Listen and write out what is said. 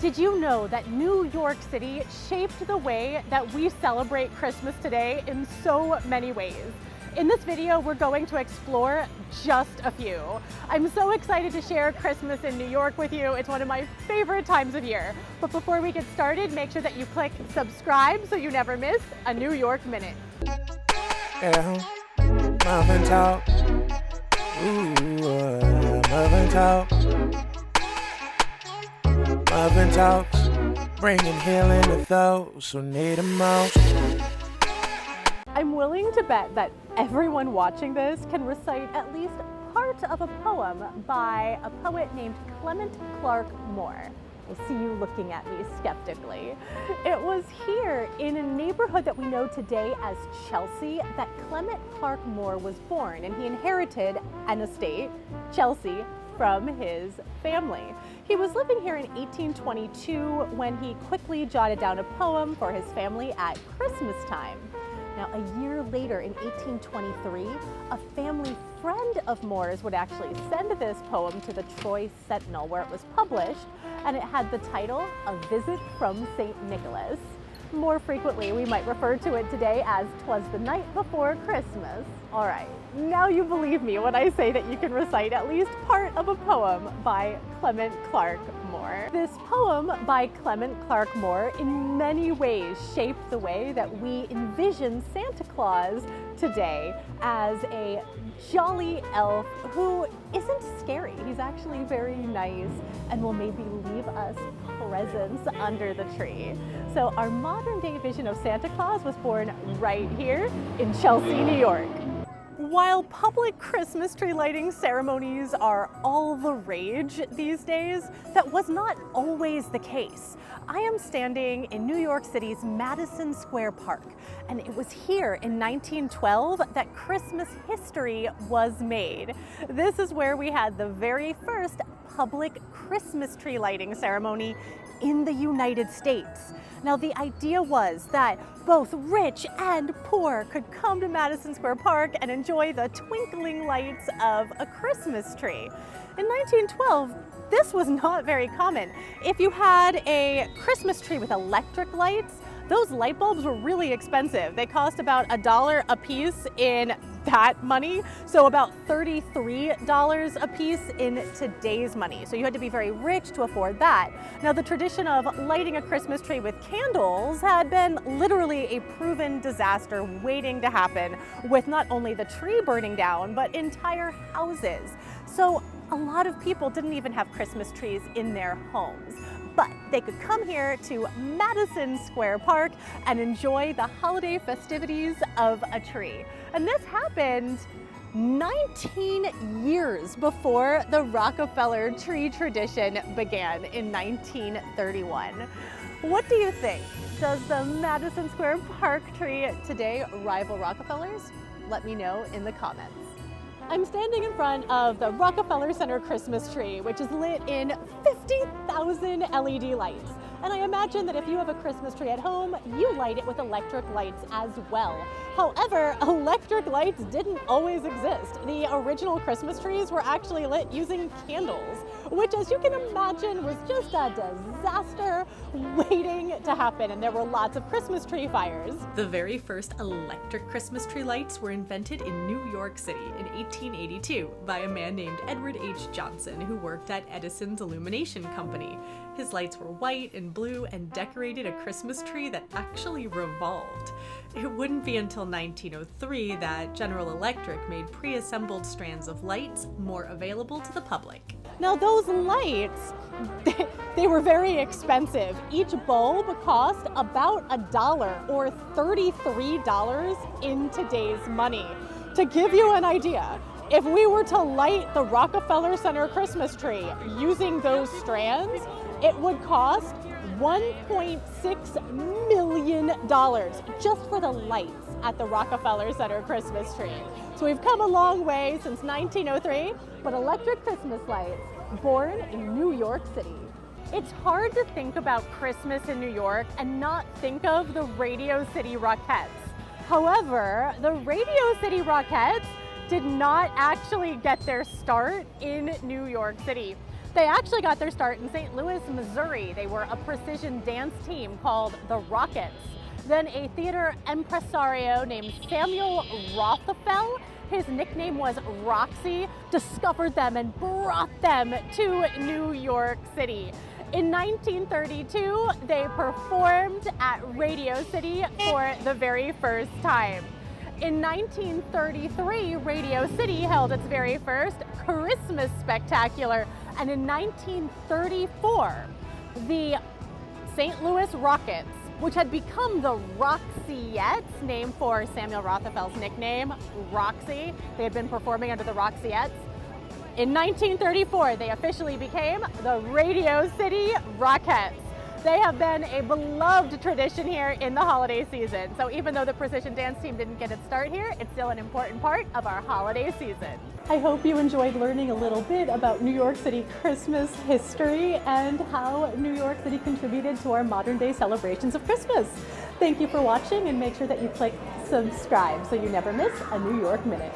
Did you know that New York City shaped the way that we celebrate Christmas today in so many ways? In this video, we're going to explore just a few. I'm so excited to share Christmas in New York with you. It's one of my favorite times of year. But before we get started, make sure that you click subscribe so you never miss a New York Minute. Yeah, muffin talk. Ooh, muffin talk. Muffin talks, bringing healing to those who need them most. I'm willing to bet that everyone watching this can recite at least part of a poem by a poet named Clement Clarke Moore. I see you looking at me skeptically. It was here in a neighborhood that we know today as Chelsea that Clement Clarke Moore was born, and he inherited an estate, Chelsea, from his family. He was living here in 1822 when he quickly jotted down a poem for his family at Christmas time. Now, a year later, in 1823, a family friend of Moore's would actually send this poem to the Troy Sentinel, where it was published, and it had the title, A Visit from St. Nicholas. More frequently, we might refer to it today as 'Twas the Night Before Christmas. All right, now you believe me when I say that you can recite at least part of a poem by Clement Clarke Moore. This poem by Clement Clarke Moore in many ways shaped the way that we envision Santa Claus today as a jolly elf who isn't scary. He's actually very nice and will maybe leave us presents under the tree. So our modern day vision of Santa Claus was born right here in Chelsea, New York. While public Christmas tree lighting ceremonies are all the rage these days, that was not always the case. I am standing in New York City's Madison Square Park, and it was here in 1912 that Christmas history was made. This is where we had the very first public Christmas tree lighting ceremony in the United States. Now, the idea was that both rich and poor could come to Madison Square Park and enjoy the twinkling lights of a Christmas tree. In 1912, this was not very common. If you had a Christmas tree with electric lights, those light bulbs were really expensive. They cost about $1 a piece in that money, so about $33 a piece in today's money. So you had to be very rich to afford that. Now, the tradition of lighting a Christmas tree with candles had been literally a proven disaster waiting to happen, with not only the tree burning down, but entire houses. So a lot of people didn't even have Christmas trees in their homes. But they could come here to Madison Square Park and enjoy the holiday festivities of a tree. And this happened 19 years before the Rockefeller tree tradition began in 1931. What do you think? Does the Madison Square Park tree today rival Rockefeller's? Let me know in the comments. I'm standing in front of the Rockefeller Center Christmas tree, which is lit in 50,000 LED lights. And I imagine that if you have a Christmas tree at home, you light it with electric lights as well. However, electric lights didn't always exist. The original Christmas trees were actually lit using candles, which, as you can imagine, was just a disaster waiting to happen, and there were lots of Christmas tree fires. The very first electric Christmas tree lights were invented in New York City in 1882 by a man named Edward H. Johnson, who worked at Edison's Illumination Company. His lights were white and blue and decorated a Christmas tree that actually revolved. It wouldn't be until 1903 that General Electric made pre-assembled strands of lights more available to the public. Now, those lights, they were very expensive. Each bulb cost about $1 or $33 in today's money. To give you an idea, if we were to light the Rockefeller Center Christmas tree using those strands, it would cost $1.6 million just for the lights at the Rockefeller Center Christmas tree. So we've come a long way since 1903, but electric Christmas lights born in New York City. It's hard to think about Christmas in New York and not think of the Radio City Rockettes. However, the Radio City Rockettes did not actually get their start in New York City. They actually got their start in St. Louis, Missouri. They were a precision dance team called the Rockets. Then a theater impresario named Samuel Rothafel, his nickname was Roxy, discovered them and brought them to New York City. In 1932, they performed at Radio City for the very first time. In 1933, Radio City held its very first Christmas spectacular, and in 1934, the St. Louis Rockets, which had become the Roxyettes, named for Samuel Rothafel's nickname, Roxy. They had been performing under the Roxyettes. In 1934, they officially became the Radio City Rockettes. They have been a beloved tradition here in the holiday season. So even though the precision dance team didn't get its start here, it's still an important part of our holiday season. I hope you enjoyed learning a little bit about New York City Christmas history and how New York City contributed to our modern day celebrations of Christmas. Thank you for watching, and make sure that you click subscribe so you never miss a New York Minute.